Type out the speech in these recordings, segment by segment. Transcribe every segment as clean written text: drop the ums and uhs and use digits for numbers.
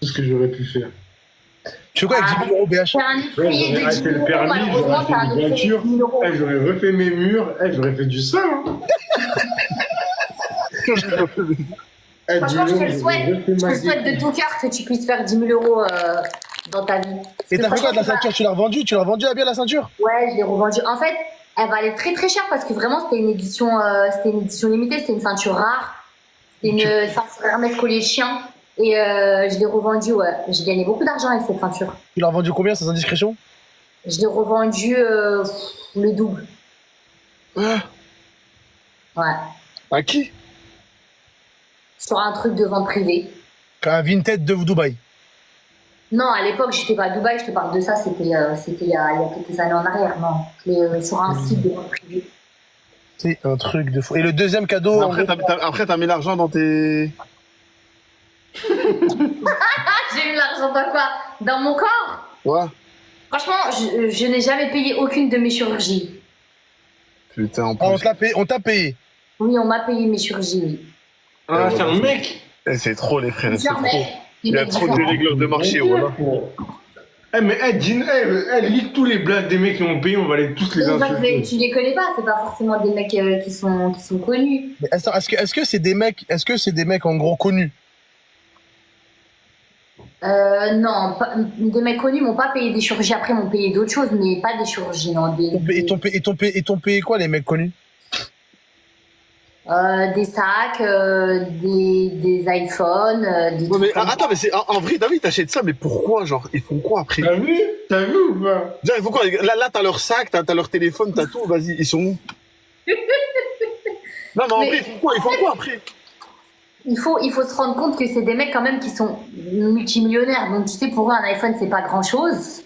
tout ce que j'aurais pu faire. Tu fais quoi avec 10 000 euros, BH? Ouais, j'aurais acheté le permis, j'aurais acheté une voiture, j'aurais refait mes murs, j'aurais fait du sol. Hein. Franchement, je te le souhaite. Je te souhaite de tout cœur que tu puisses faire 10 000 euros dans ta vie. Et t'as fait quoi de la ceinture? Tu l'as revendue? Tu l'as revendue à bien la ceinture? Ouais, je l'ai revendue. En fait, elle valait très très cher parce que vraiment c'était une édition limitée, c'était une ceinture rare. C'était une ceinture Hermès collier de chien. Et je l'ai revendue, ouais. J'ai gagné beaucoup d'argent avec cette ceinture. Tu l'as revendue combien sans indiscrétion? Je l'ai revendue le double. Ah. Ouais. À qui? Sur un truc de vente privée. Un Vinted de Dubaï. Non, à l'époque, j'étais pas à Dubaï, je te parle de ça, c'était il y a quelques années en arrière, non. Mais sur un site de vente privée. C'est un truc de fou. Et le deuxième cadeau... Après, t'as mis l'argent dans tes... J'ai mis l'argent dans quoi? Dans mon corps? Ouais. Franchement, je n'ai jamais payé aucune de mes chirurgies. Putain, en Ah, plus. on t'a payé. Oui, on m'a payé mes chirurgies, oui. Ah, c'est un mec. C'est trop, les frères, c'est trop. Mec. Il y a trop de dérégleurs de marché, voilà. Mais elle lit tous les blagues des mecs qui ont payé, on va les tous les insulter. Tu les connais pas, c'est pas forcément des mecs qui sont connus. Mais est-ce que c'est des mecs en gros connus? Non, des mecs connus m'ont pas payé des chirurgies, après m'ont payé d'autres choses, mais pas des chirurgies, non. Et t'ont payé quoi les mecs connus? Des sacs, des iPhones, des Ouais, mais, trucs comme attends, mais en vrai, David, t'achètes ça, mais pourquoi, genre, ils font quoi après? T'as vu ou pas? Genre, ils font quoi? Là, t'as leur sac, t'as leur téléphone, t'as tout, vas-y, ils sont où? Non, mais en vrai, ils font quoi après? il faut se rendre compte que c'est des mecs quand même qui sont multimillionnaires. Donc tu sais, pour eux, un iPhone, c'est pas grand-chose.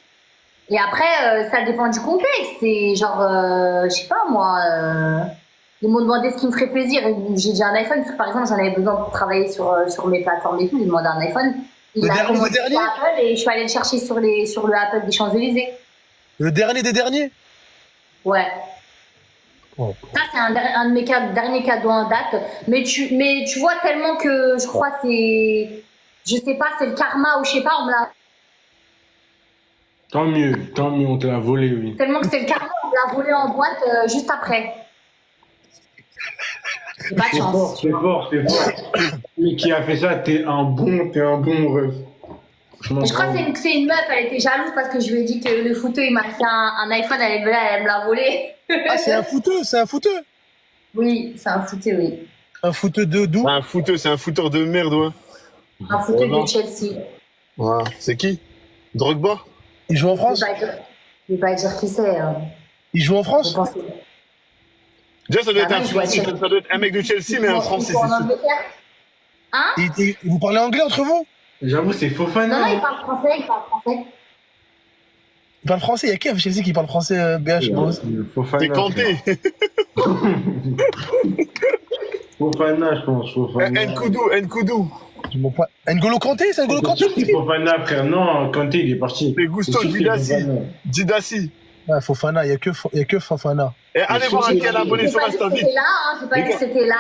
Et après, ça dépend du contexte. C'est genre, je sais pas moi, ils m'ont demandé ce qui me ferait plaisir. J'ai déjà un iPhone, parce que par exemple, j'en avais besoin pour travailler sur mes plateformes et tout. J'ai demandé un iPhone. Il a commandé sur Apple et je suis allée le chercher sur le Apple des Champs-Élysées. Le dernier des derniers? Ouais. Oh. Ça, c'est un de mes derniers cadeaux en date. Mais tu vois tellement que je crois c'est... Je sais pas, c'est le karma ou je sais pas, on me l'a... Tant mieux, on te l'a volé, oui. Tellement que c'est le karma, on me l'a volé en boîte juste après. J'ai pas de chance. C'est fort. Mais qui a fait ça, t'es un bon ref. Je crois que c'est une meuf, elle était jalouse parce que je lui ai dit que le fouteux, il m'a acheté un iPhone, elle me l'a volé. Ah, c'est un fouteux? Oui, c'est un fouteux, oui. Un fouteux de d'où? C'est un fouteur de merde, ouais. Un fouteux de Chelsea. Ouais. C'est qui? Drogba? Il joue en France? Je vais pas dire qui c'est. Il joue en France? Déjà, ça doit être un mec de Chelsea, mais un Français, c'est sûr. Hein? Vous parlez anglais entre vous? J'avoue, c'est Fofana. Non, il parle français. Il parle français? Il y a qui à Chelsea qui parle français, BH? Fofana. T'es Kanté. Fofana, je pense. Fofana. Nkoudou. N'Golo Kanté, c'est N'Golo Kanté? C'est Fofana, frère. Non, Kanté, il est parti. C'est Gusto Didassi. Ouais, Fofana, il y a que Fofana. Et allez voir un quel abonné sur Insta vite. J'ai pas dit que c'était là.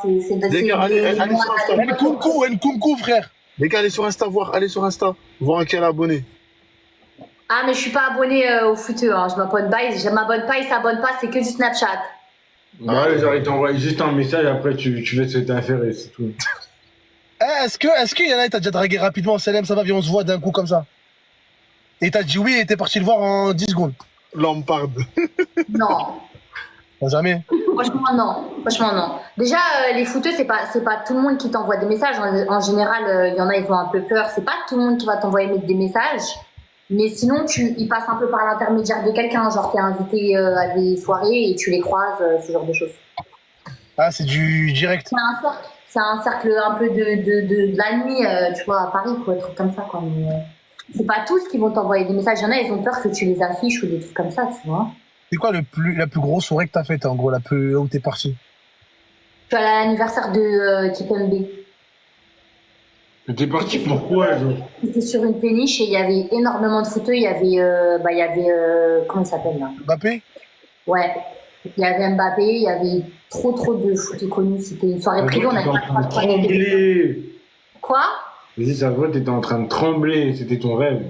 C'est Les gars, allez sur Insta. Nkunku, frère. Les gars, allez sur Insta, voir un quel abonné. Ah, mais je suis pas abonné au footeux, hein. Je m'abonne pas, il s'abonne pas, c'est que du Snapchat. Ouais, genre, il t'envoie juste un message, après tu veux se t'inférer, c'est tout. Est-ce qu'il y en a qui t'a déjà dragué rapidement, Salem, ça va, viens, on se voit d'un coup comme ça? Et t'as dit oui et t'es parti le voir en 10 secondes? Lampard. Non. Jamais. Franchement, non. Déjà, les footeux, c'est pas tout le monde qui t'envoie des messages. En général, il y en a, ils ont un peu peur. C'est pas tout le monde qui va t'envoyer des messages. Mais sinon, ils passent un peu par l'intermédiaire de quelqu'un. Genre, t'es invité à des soirées et tu les croises, ce genre de choses. Ah, c'est du direct. C'est un cercle un peu de la nuit, tu vois, à Paris, quoi, des trucs comme ça, quoi. Mais, c'est pas tous qui vont t'envoyer des messages. Il y en a, ils ont peur que tu les affiches ou des trucs comme ça, tu vois. C'est quoi la plus grosse soirée que t'as faite, en gros, où t'es parti? Je suis allée à l'anniversaire de Kipembe. T'es parti pourquoi, genre? C'était sur une péniche et il y avait énormément de footeux. Il y avait, comment il s'appelle là? Mbappé? Ouais. Il y avait Mbappé, il y avait trop de footeux connus. C'était une soirée privée, on avait pas le droit de parler. Quoi? Vas-y, ça se voit, t'étais en train de trembler, c'était ton rêve.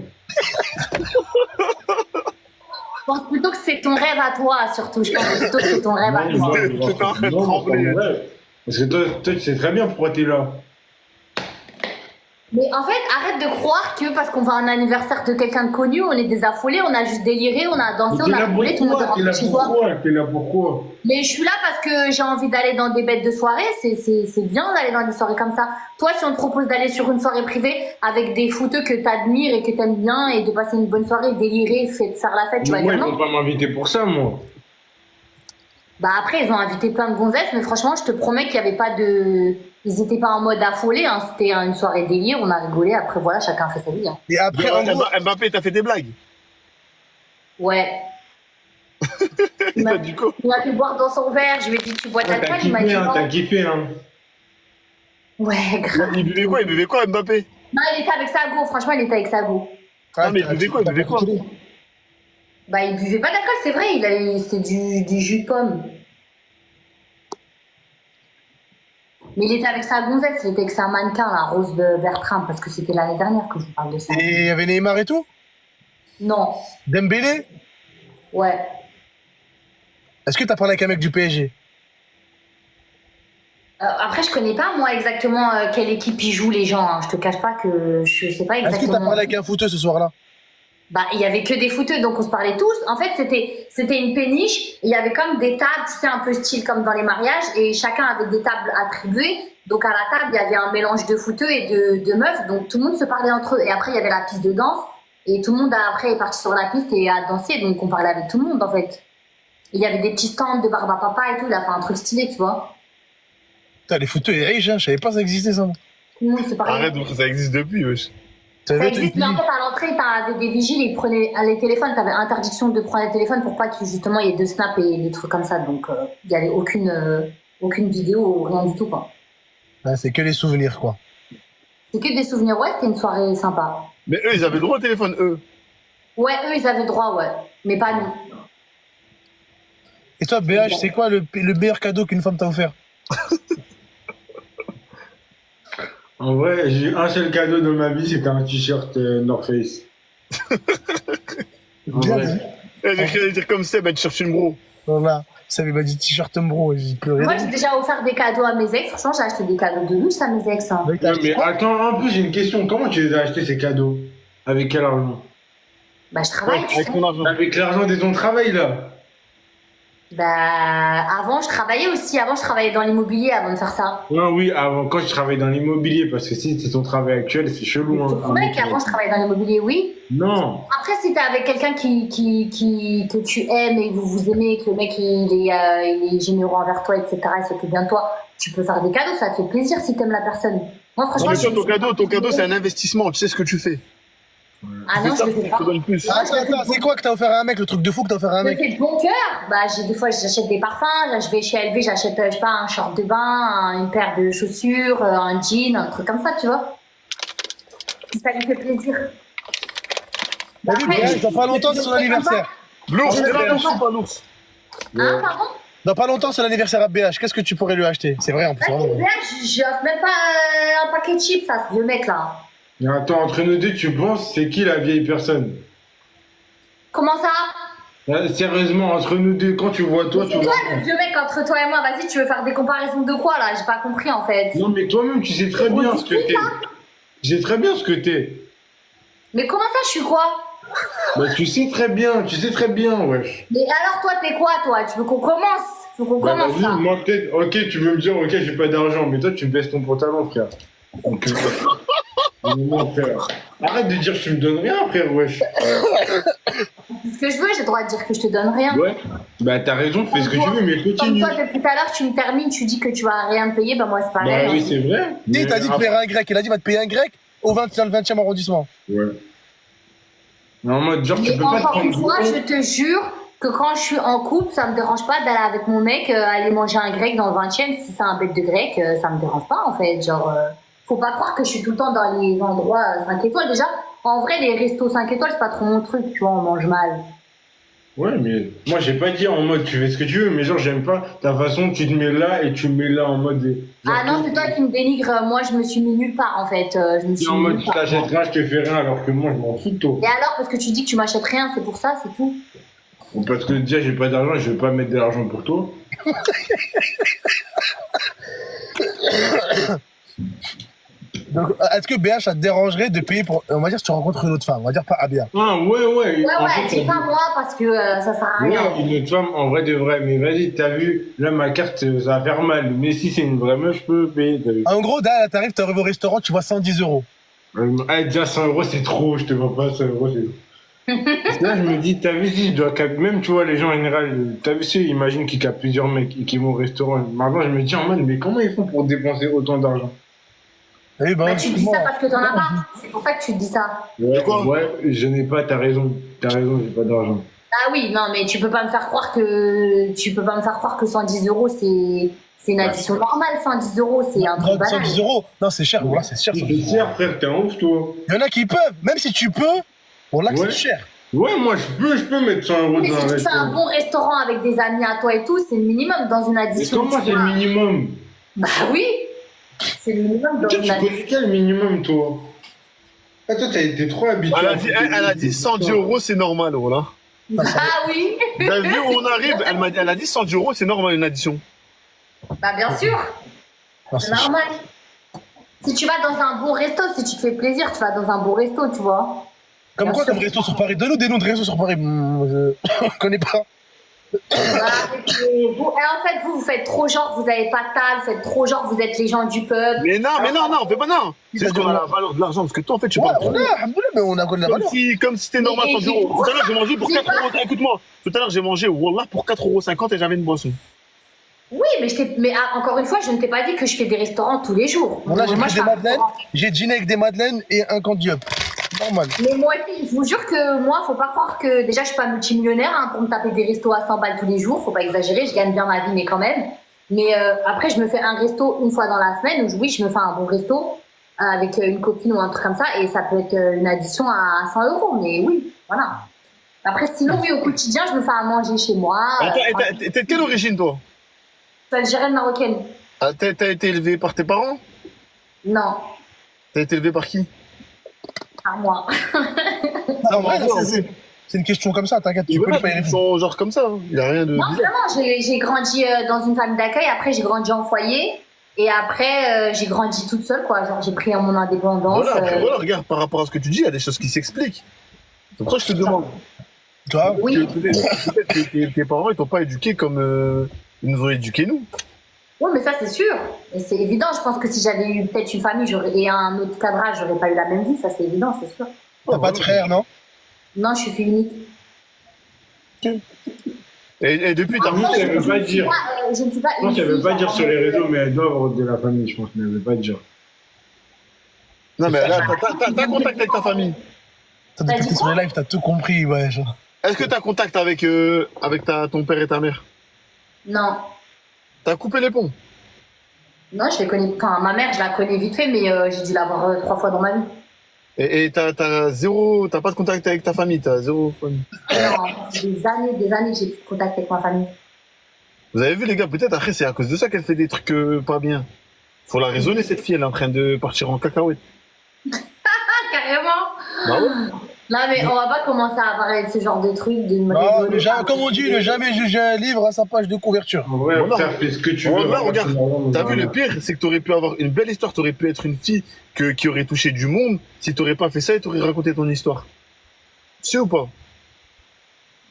Je pense plutôt que c'est ton rêve à toi, surtout. Je pense plutôt que c'est ton rêve à toi. T'étais en train de trembler. Parce que toi, tu sais très bien pourquoi t'es là. Mais en fait, arrête de croire que parce qu'on va à un anniversaire de quelqu'un de connu, on est des affolés, on a juste déliré, on a dansé, on a roulé, tout le monde est rentré chez soi. T'es là pourquoi? Mais je suis là parce que j'ai envie d'aller dans des bêtes de soirée, c'est bien d'aller dans des soirées comme ça. Toi, si on te propose d'aller sur une soirée privée avec des fouteux que t'admires et que t'aimes bien et de passer une bonne soirée, délirer, faire la fête, tu vas Moi, dire ils non. vont pas m'inviter pour ça, moi. Bah après, ils ont invité plein de gonzesses, mais franchement, je te promets qu'il y avait pas de... Ils étaient pas en mode affolé, hein. C'était une soirée délire, on a rigolé, après voilà, chacun fait sa vie. Hein. Et après, en gros, Mbappé, t'as fait des blagues. Ouais. Il m'a fait boire dans son verre, je lui ai dit tu bois Ouais, d'alcool, il m'a dit non. T'as kiffé, hein. Ouais, grave. Il buvait quoi, Mbappé? Non, il était avec sa go, franchement, il était avec sa go. Non, mais il buvait quoi? Bah, il buvait pas d'alcool, c'est vrai, c'était du jus de pomme. Mais il était avec sa gonzesse, il était avec sa mannequin, la Rose Bertram, parce que c'était l'année dernière que je vous parle de ça. et il y avait Neymar et tout? Non, Dembélé? ouais. Est-ce que t'as parlé avec un mec du PSG? Après, je connais pas, moi, exactement quelle équipe ils jouent, les gens. Hein. Je te cache pas que je sais pas Est-ce que exactement. t'as parlé avec un footeux ce soir-là? Bah, il y avait que des footeux, donc on se parlait tous. En fait, c'était une péniche. Il y avait comme des tables, tu sais, un peu style comme dans les mariages, et chacun avait des tables attribuées. Donc à la table, il y avait un mélange de footeux et de meufs, donc tout le monde se parlait entre eux. Et après, il y avait la piste de danse, et tout le monde après est parti sur la piste et a dansé, donc on parlait avec tout le monde en fait. Il y avait des petits stands de barbe à papa et tout. Il a fait un truc stylé, tu vois. Putain, les footeux et riches, hein, je savais pas que ça existait ça. Tout le monde se parlait. Arrête, ça existe depuis, wesh. Ça existe, mais en fait, à l'entrée, t'avais des vigiles, ils prenaient les téléphones, t'avais interdiction de prendre les téléphones pour pas qu'il justement y ait de snap et des trucs comme ça. Donc, il y avait aucune vidéo, rien du tout, quoi. Ouais, c'est que les souvenirs, quoi. C'est que des souvenirs, ouais, c'était une soirée sympa. Mais eux, ils avaient le droit au téléphone, eux. Ouais, eux, ils avaient droit, ouais. Mais pas nous. Et toi, BH, c'est quoi le meilleur cadeau qu'une femme t'a offert? En vrai, j'ai eu un seul cadeau dans ma vie, c'était un t-shirt North Face. En Bien vrai. dit. J'ai cru dire comme ça, bah, tu cherches une bro. Voilà. Ça m'a dit t-shirt bro, j'ai pleuré. Moi, j'ai déjà offert des cadeaux à mes ex. Franchement, j'ai acheté des cadeaux de luxe à mes ex. Hein. Ouais, t'as Non, mais acheté quoi? attends, en plus, j'ai une question. Comment tu les as achetés, ces cadeaux? Avec quel argent? Bah, je travaille, tu Avec sais. ton argent. Avec l'argent de ton travail, là. Bah, avant, je travaillais aussi. Avant, je travaillais dans l'immobilier avant de faire ça. Non, oui, avant, quand je travaillais dans l'immobilier, parce que si c'est ton travail actuel, c'est chelou. Je te Hein, promets qu'avant, je travaillais dans l'immobilier, oui. Non. Après, si t'es avec quelqu'un que tu aimes et que vous vous aimez, que le mec il est généreux envers toi, etc., il s'occupe bien de toi, tu peux faire des cadeaux, ça te fait plaisir si t'aimes la personne. Moi, Non, franchement, mais toi, ton cadeau, c'est un investissement. Tu sais ce que tu fais. Ah non, C'est ça je le qui fais pas. te donne plus. Ah, attends, c'est quoi que t'as offert à un mec, le truc de fou que t'as offert à un Je mec? fais de bon cœur. Bah, des fois, j'achète des parfums. Là, je vais chez LV, j'achète, je sais pas, un short de bain, une paire de chaussures, un jean, un truc comme ça, tu vois. Si ça lui fait plaisir. T'as vu, BH, dans pas longtemps, c'est son anniversaire. L'ours, Ah, t'es là, mais l'ours ou pas l'ours? Hein, pardon? Dans pas longtemps, c'est l'anniversaire à BH. Qu'est-ce que tu pourrais lui acheter? C'est vrai, en plus. Là, vraiment. je offre même pas un paquet de chips, ça, ce vieux mec là. Mais attends, entre nous deux, tu penses, c'est qui la vieille personne? Comment ça? Sérieusement, entre nous deux, quand tu vois toi, tu C'est vois. toi le vieux mec entre toi et moi. Vas-y, tu veux faire des comparaisons de quoi là? J'ai pas compris en fait. Non, mais toi-même, tu sais très bien ce que t'es. Tu sais très bien ce que t'es. Mais comment ça, je suis quoi? Bah, tu sais très bien, wesh. Mais alors, toi, t'es quoi, toi? Tu veux qu'on commence? Tu veux qu'on Bah, commence vas-y, là? moi peut-être, ok, tu veux me dire, ok, j'ai pas d'argent, mais toi, tu me baisses ton pantalon, frère. Donc, non, frère. Arrête de dire que tu me donnes rien, frère, wesh. Ce que je veux, j'ai le droit de dire que je te donne rien. Ouais. Bah, t'as raison, fais ce que tu veux, mais Comme continue. toi, depuis tout à l'heure, tu me termines, tu dis que tu vas rien me payer, bah moi, c'est Bah pareil. oui, hein. c'est vrai. Il t'a dit de après- payer un grec. Il a dit, va te payer un grec dans le 20e arrondissement. Ouais. Mais en mode, genre, tu Mais peux pas te encore prendre une du fois, haut. je te jure que quand je suis en couple, ça me dérange pas d'aller avec mon mec, aller manger un grec dans le 20e. Si c'est un bête de grec, ça me dérange pas, en fait. Genre, faut pas croire que je suis tout le temps dans les endroits 5 étoiles. Déjà, en vrai, les restos 5 étoiles, c'est pas trop mon truc, tu vois, on mange mal. Ouais, mais moi, j'ai pas dit en mode tu fais ce que tu veux, mais genre, j'aime pas ta façon, tu te mets là et tu me mets là en mode. Genre, Ah non, c'est toi qui me dénigre. Moi, je me suis mis nulle part, en fait. Je me suis en mis mode nulle tu part. t'achètes rien, je te fais rien, alors que moi, je m'en fous de toi. Et alors, parce que tu dis que tu m'achètes rien, c'est pour ça, c'est tout. Bon, parce que déjà, j'ai pas d'argent, je vais pas mettre de l'argent pour toi. Donc, est-ce que BH, ça te dérangerait de payer pour. On va dire si tu rencontres une autre femme, on va dire pas Abia. Ah, ouais. Ouais, En ouais, fait, dis pas moi parce que ça sert à rien. ouais, une autre femme, en vrai de vrai, mais vas-y, t'as vu, là, ma carte, ça va faire mal. Mais si c'est une vraie meuf, je peux payer, t'as vu. En gros, là, t'arrives, t'arrives au restaurant, tu vois 110 euros. Ah, déjà 100 euros, c'est trop, je te vois pas 100 euros, c'est trop. Parce que là, je me dis, t'as vu, si je dois capter, même, tu vois, les gens en général, t'as vu, si, imagine qu'il y a plusieurs mecs et qui vont au restaurant. Maintenant, je me dis, en mode, mais comment ils font pour dépenser autant d'argent? Eh ben, Bah, tu dis ça parce que t'en as pas. C'est pour ça que tu dis ça. Ouais, quoi ouais, je n'ai pas, t'as raison, j'ai pas d'argent. Ah oui, non, mais tu peux pas me faire croire que 110 euros, c'est une addition normale. 110 euros, c'est un truc banal. 110 euros. Non, c'est cher, voilà, c'est cher. C'est cher, frère, t'es un ouf, toi. Il y en a qui peuvent, même si tu peux, bon là, Ouais. c'est cher. Ouais, moi, je peux mettre 100 euros Mais dans si un tu fais un restaurant. bon restaurant avec des amis à toi et tout, c'est le minimum dans une Mais addition. comment tu c'est le vois. minimum? Bah oui, c'est le minimum dans Tu une connais addition. quel minimum, toi? Ah, toi, t'as été trop habitué. Elle a dit 110 euros, c'est normal, voilà. Ah oui, T'as vu où on arrive? Elle a dit 110 euros, c'est normal, une addition. bah bien sûr, Non, c'est c'est cher. normal. Si tu vas dans un bon resto, si tu te fais plaisir, tu vas dans un bon resto, tu vois. Comme Bien quoi, sûr. comme resto sur Paris? Donne-nous des noms de restos sur Paris. Je connais pas. Bah, et en fait, vous faites trop genre, vous avez pas de table, vous faites trop genre, vous êtes les gens du peuple. Mais non, on fait pas non. C'est juste qu'on a la valeur de l'argent, parce que toi, en fait, tu Ouais, parles on trop. a, alhamdoulilah, mais on a connu la valeur. Comme si c'était normal, Mais- 110 euros. Tout à l'heure, j'ai mangé pour Dis 4 pas. euros. Écoute-moi, tout à l'heure, j'ai mangé, wallah, pour 4,50 € et j'avais une boisson. Oui, mais encore une fois, je ne t'ai pas dit que je fais des restaurants tous les jours. Bon, là, j'ai Moi, pris je des fais un madeleines, restaurant. j'ai dîné avec des madeleines et un candy up. Normal. Mais moi aussi, je vous jure que moi, faut pas croire que déjà je suis pas multimillionnaire hein, pour me taper des restos à 100 balles tous les jours. Faut pas exagérer, je gagne bien ma vie, mais quand même. Mais après, je me fais un resto une fois dans la semaine. Donc oui, je me fais un bon resto avec une copine ou un truc comme ça, et ça peut être une addition à 100 euros. Mais oui, voilà. Après, sinon, oui, au quotidien, je me fais à manger chez moi. Attends, et t'es de quelle origine, toi? Je suis algérienne marocaine. Ah, t'as été élevé par tes parents? Non, T'as été élevé par qui? à moi. Non, ouais, non, c'est une question comme ça, t'inquiète, tu peux Voilà, pas y ils répondre. sont genre comme ça, hein. Il a rien de Non, bizarre. vraiment, j'ai grandi dans une famille d'accueil. Après, j'ai grandi en foyer. Et après, j'ai grandi toute seule, quoi. Genre, j'ai pris mon indépendance. Voilà, après, voilà, regarde, par rapport à ce que tu dis, il y a des choses qui s'expliquent. C'est pour ça que je te demande. Tu vois? Oui. Peut-être que tes parents, ils t'ont pas éduqué comme ils nous ont éduqués, nous. Oui, mais ça, c'est sûr. Et c'est évident. Je pense que si j'avais eu peut-être une famille et un autre cadrage, j'aurais pas eu la même vie. Ça, c'est évident, c'est sûr. T'as pas de frère, non? Non, je suis fille unique. Et depuis, t'as Ah, ça veut pas dire. Je ne suis pas Je pense une qu'elle veut fille, pas genre, dire sur les réseaux, mais elle doit avoir de la famille, je pense, mais elle veut pas dire. Non, mais là, t'as contact avec ta famille. T'as T'as depuis dit que t'es sur quoi les lives, t'as tout compris, ouais. Genre. Est-ce que t'as contact avec, ton père et ta mère? Non. T'as coupé les ponts? Non, je les connais. Enfin, ma mère, je la connais vite fait, mais j'ai dû la voir 3 fois dans ma vie. Et t'as pas de contact avec ta famille, t'as zéro famille. Non, c'est des années que j'ai plus de contact avec ma famille. Vous avez vu, les gars, peut-être après, c'est à cause de ça qu'elle fait des trucs pas bien. Faut la raisonner, cette fille, elle est en train de partir en cacahuète. Ah, carrément. Bah ouais. Non, mais on va pas commencer à parler de ce genre de trucs, de me Non, raisonner. comme on dit, ne jamais juger un livre à sa page de couverture. En vrai, Voilà. frère, fais ce que tu veux. Voilà, regarde. T'as vu, le le pire, c'est que t'aurais pu avoir une belle histoire, t'aurais pu être une fille qui aurait touché du monde. Si t'aurais pas fait ça, et t'aurais raconté ton histoire. Tu sais ou pas?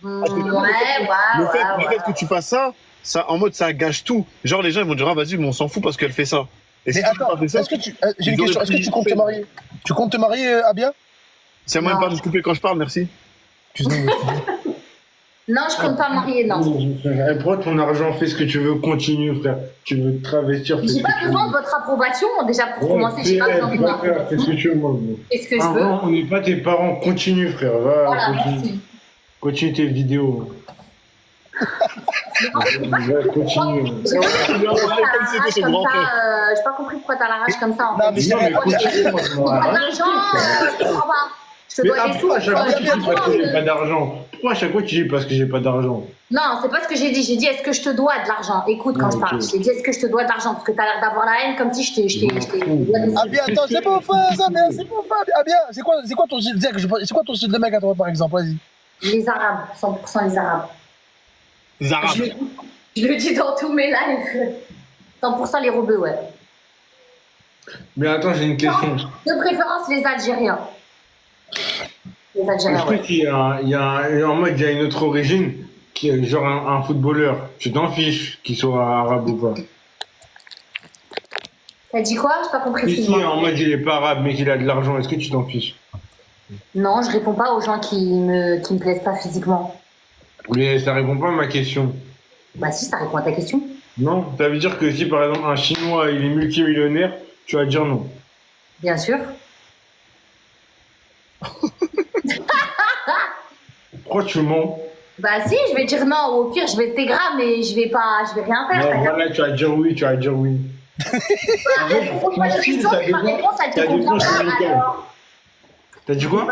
Parce que le fait que tu fasses ça, en mode, ça gâche tout. Genre, les gens, ils vont dire, ah, vas-y, mais on s'en fout parce qu'elle fait ça. Et si Mais tu n'as attends, pas fait ça, est-ce que tu. J'ai une ils auraient question, est-ce que pris tu comptes te peine. marier? Tu comptes te marier, Abia? c'est moi Non. pas de se couper quand je parle, merci. Non, je compte pas marier, non. Prends ton argent, fais ce que tu veux, continue, frère. Tu veux te travestir, fais ce J'ai que pas tu veux. besoin de votre approbation. Déjà, pour commencer, j'ai pas besoin de votre Fais ce que tu veux, moi. Fais ce que je Ah, veux. non, on n'est pas tes parents, continue, frère. Va, Voilà, continue. merci. Continue tes vidéos. Ouais, continue. J'ai pas compris pourquoi t'as Comme la c'était rage son comme grand ça. frère. J'ai pas compris pourquoi t'as la rage comme ça, en Non, fait. mais c'est Non, mais vrai, continue. Pour pas d'argent, je comprends pas. Je Je te Mais dois des sous. après, à chaque fois, tu dis parce que j'ai euh, pas d'argent. Pourquoi à chaque fois, tu dis parce que j'ai pas d'argent? Non, c'est pas ce que j'ai dit. J'ai dit, est-ce que je te dois de l'argent? Écoute, quand Ah, je parle, ok. j'ai dit, est-ce que je te dois de l'argent? Parce que t'as l'air d'avoir la haine comme si je t'ai. Ah bien, attends, c'est pas fin, ça, mais c'est pas fin. Ah bien, c'est quoi ton style, c'est quoi ton style de mec à toi, par exemple, vas-y. Les Arabes, 100% les Arabes. Les Arabes. Je le dis dans tous mes lives. 100% les rebeux, ouais. Mais attends, j'ai une question. De préférence, les Algériens. Les Je Algériens, crois ouais. en mode, il y a une autre origine, qui est genre un footballeur. Tu t'en fiches qu'il soit arabe ou pas? T'as dit quoi? J'ai pas compris. Ici, Excuse-moi. en mode, il est pas arabe, mais qu'il a de l'argent, est-ce que tu t'en fiches? Non, je réponds pas aux gens qui me plaisent pas physiquement. Mais ça répond pas à ma question. Bah si, ça répond à ta question. Non? Ça veut dire que si, par exemple, un Chinois, il est multimillionnaire, tu vas dire non. Bien sûr. Pourquoi tu mens? Bah si, je vais dire non. Ou au pire, je vais t'égrar, mais je vais rien faire. Non, voilà, tu vas dire oui, tu vas dire oui. Pose-moi une question, si ma réponse, elle te convient pas, alors. T'as dit quoi?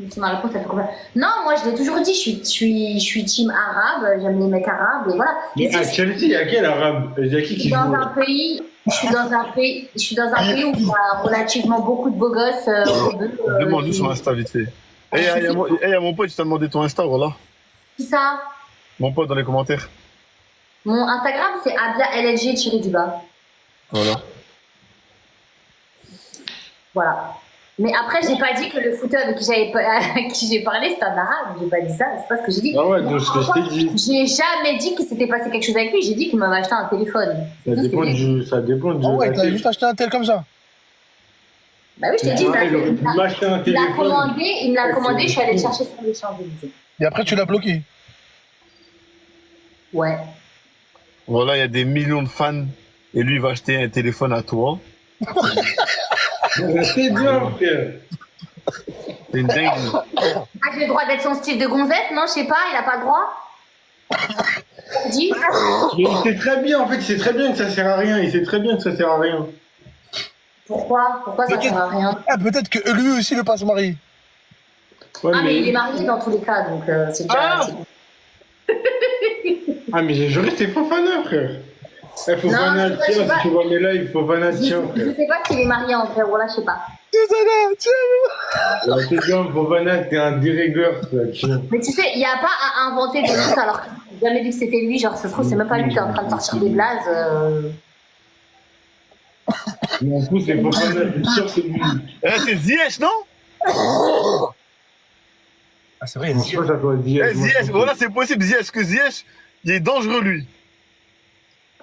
Si ma réponse, elle te convient. Non, moi, je l'ai toujours dit, je suis team arabe, j'aime les mecs arabes, et voilà. Mais à Chelsea, il y a quel arabe? Il y a qui Dans joue? un pays, je suis dans un pays où il y a relativement beaucoup de beaux gosses. Demande-nous sur Insta vite fait. Eh, y a mon pote, tu t'as demandé ton Insta, voilà. Qui ça? Mon pote dans les commentaires. Mon Instagram, c'est abia_lg_. Voilà. Voilà. Mais après, j'ai pas dit que le footeur avec qui j'ai parlé, c'était un arabe. J'ai pas dit ça, c'est pas ce que j'ai dit. Ah ouais, donc ce que je t'ai dit. J'ai jamais dit qu'il s'était passé quelque chose avec lui, j'ai dit qu'il m'avait acheté un téléphone. Ça dépend du. Ça dépend du. Ah ouais, t'as juste acheté un tel comme ça. Bah oui, je t'ai dit, Ah, il aurait pu m'acheter un il téléphone. me l'a commandé, je suis allée le chercher sur les Champs-Élysées. Et après, tu l'as bloqué. Ouais. Voilà, il y a des millions de fans. Et lui, il va acheter un téléphone à toi. C'est bien, frère. C'est une dinguerie. Ah, j'ai le droit d'être son style de gonzette? Non, je sais pas, il a pas le droit? Dis. Mais il sait très bien, en fait, il sait très bien que ça sert à rien. Il sait très bien que ça sert à rien. Pourquoi ça sert à rien? Ah, peut-être que lui aussi veut pas se marier. Ouais, Ah, mais il est marié dans tous les cas, donc c'est déjà. Ah, mais j'ai juré, c'est Fofana, frère. Eh, Fofana, Non, je sais tiens, pas. si tu vois mes lives, Fofana, tiens, Je frère. sais pas s'il est marié en vrai, voilà, je sais pas. Désolé, tiens. Ouais, t'es bien, Fofana, t'es un dérégleur, frère, tiens. Mais tu sais, il n'y a pas à inventer des trucs alors que j'ai jamais dit que c'était lui, genre ça se trouve, c'est même pas lui qui est en train de sortir des blazes. Mais en plus, c'est Fofana, je suis sûr que c'est lui. Eh, c'est Ziyech, non? Ah, c'est vrai, Je pense pas que ça soit Ziyech. Eh, Ziyech, voilà, c'est possible, Ziyech. Parce que Ziyech, il est dangereux, lui.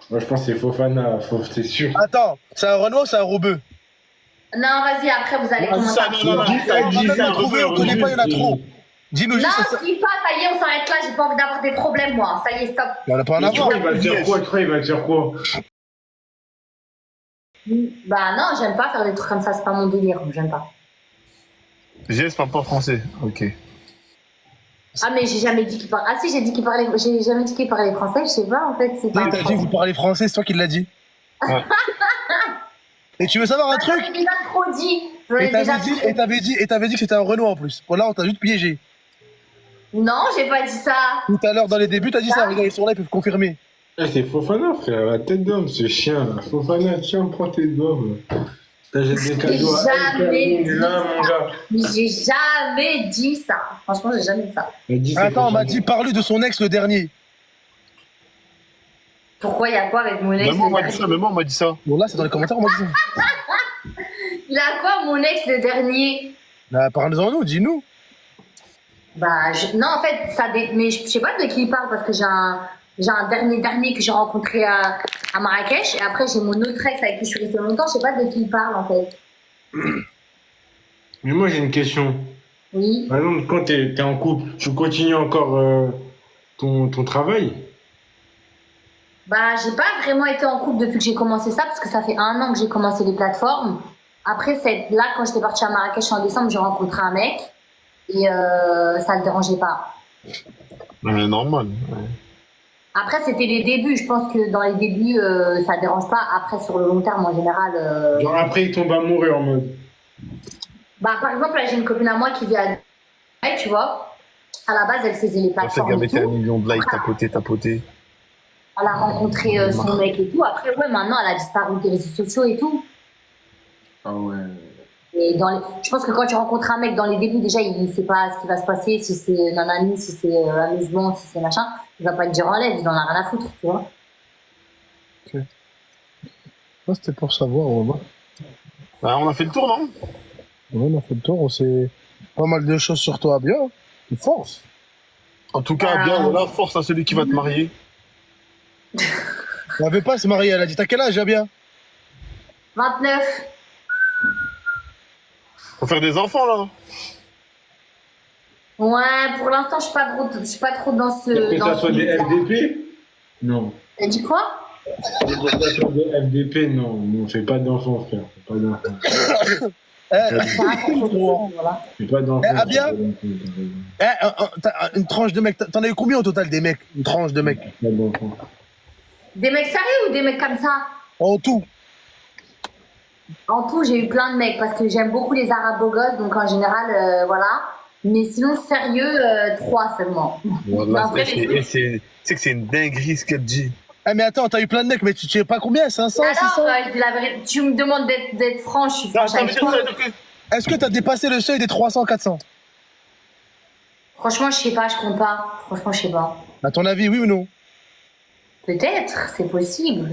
Moi, je pense que c'est Fofana, c'est sûr. Attends, c'est un Renoir ou c'est un Rebeu? Non, vas-y, après vous allez commencer à. non, On va même trouver, on connaît pas, il y en a trop. Dis-nous Non, juste. je dis pas, ça y est, on s'arrête là, j'ai pas envie d'avoir des problèmes, moi. Ça y est, stop. Il y en a pas un Tu avoir. crois, il va te dire quoi? Tu crois, il va te dire quoi? Bah non, j'aime pas faire des trucs comme ça, c'est pas mon délire, j'aime pas. Ziyech parle pas français. Ok. Ah, mais j'ai jamais dit qu'il parlait. Ah, si, j'ai jamais dit qu'il parlait français, je sais pas, en fait, c'est pas. Il t'a dit que vous parlez français, c'est toi qui l'as dit. Ouais. Et tu veux savoir un J'en ai truc? déjà trop dit. J'en ai Et déjà t'avais dit que c'était un Renoir en plus. Bon, là, on t'a juste piégé. Non, j'ai pas dit ça. Tout à l'heure, dans les débuts, t'as dit ça. Regarde, ils sont là, ils peuvent confirmer. Eh, c'est Fofana, frère, la tête d'homme, ce chien, là. Fofana, tiens, prends tes doigts, là. T'achètes des cadeaux à jamais dit là, mon ça. gars. Mais j'ai jamais dit ça. Franchement, j'ai jamais dit ça. Elle dit, c'est Attends, on m'a Fofana. dit, parle de son ex, le dernier. Pourquoi il y a quoi avec mon ex? Même moi, on m'a dit ça, même moi, on m'a dit ça. Bon, là, c'est dans les commentaires, on m'a dit ça. Il a quoi, mon ex, le dernier? Bah, parle-en nous, dis-nous. Bah, non, en fait, mais je sais pas de qui il parle parce que j'ai un dernier que j'ai rencontré à Marrakech et après j'ai mon autre ex avec qui je suis restée longtemps, je sais pas de qui il parle en fait. Mais moi, j'ai une question. Oui. Par exemple, quand t'es en couple, tu continues encore ton travail? Bah, j'ai pas vraiment été en couple depuis que j'ai commencé ça parce que ça fait 1 an que j'ai commencé les plateformes. Après, là, quand j'étais partie à Marrakech en décembre, j'ai rencontré un mec et ça le dérangeait pas. Normal. Ouais. Après, c'était les débuts. Je pense que dans les débuts, ça ne dérange pas. Après, sur le long terme, en général. Genre, après, il tombe amoureux en mode. Bah, par exemple, là, j'ai une copine à moi qui vit à Dubaï, tu vois. À la base, elle faisait les Cette plateformes gamme et était 1 tout. million de likes, tapoté. Elle a rencontré son mec et tout. Après, ouais, maintenant, elle a disparu des réseaux sociaux et tout. Ah ouais. Et je pense que quand tu rencontres un mec dans les débuts, déjà, il ne sait pas ce qui va se passer, si c'est nanani, si c'est amusement, si c'est machin. Il va pas te dire en l'aide, il en a rien à foutre, tu vois. Ok. Ouais, c'était pour savoir, ouais. Ah, on a fait le tour, non? Ouais, on a fait le tour, on sait pas mal de choses sur toi, bien. Tu force. En tout cas, bien, voilà, force à celui qui va te marier. Elle veut pas se marier, elle a dit, t'as quel âge, bien? 29. Faut faire des enfants, là. Ouais, pour l'instant, je suis pas trop dans ce. Que Dans ça soit des FDP? Non. T'as dit quoi? Que ça soit des FDP, non. On fait pas d'enfants, frère. On fait pas d'enfants. Voilà. On fait pas d'enfants. Ah bien? T'as une tranche de mecs, t'en as eu combien au total des mecs? Une tranche de mecs? Pas d'enfants. Des mecs sérieux ou des mecs comme ça? En tout. En tout, j'ai eu plein de mecs parce que j'aime beaucoup les arabes beaux gosses, donc en général, voilà. Mais sinon, sérieux, 3 seulement. Voilà, Après, tu sais que c'est une dinguerie ce qu'elle dit. Eh mais attends, t'as eu plein de mecs, mais tu sais pas combien? 500, alors, 600? je dis la vérité. Tu me demandes d'être franche, je suis Non, franche ça veut avec dire toi. ça, Est-ce que t'as dépassé le seuil des 300, 400? Franchement, je sais pas, je compte pas. Franchement, je sais pas. À ton avis, oui ou non? Peut-être, c'est possible.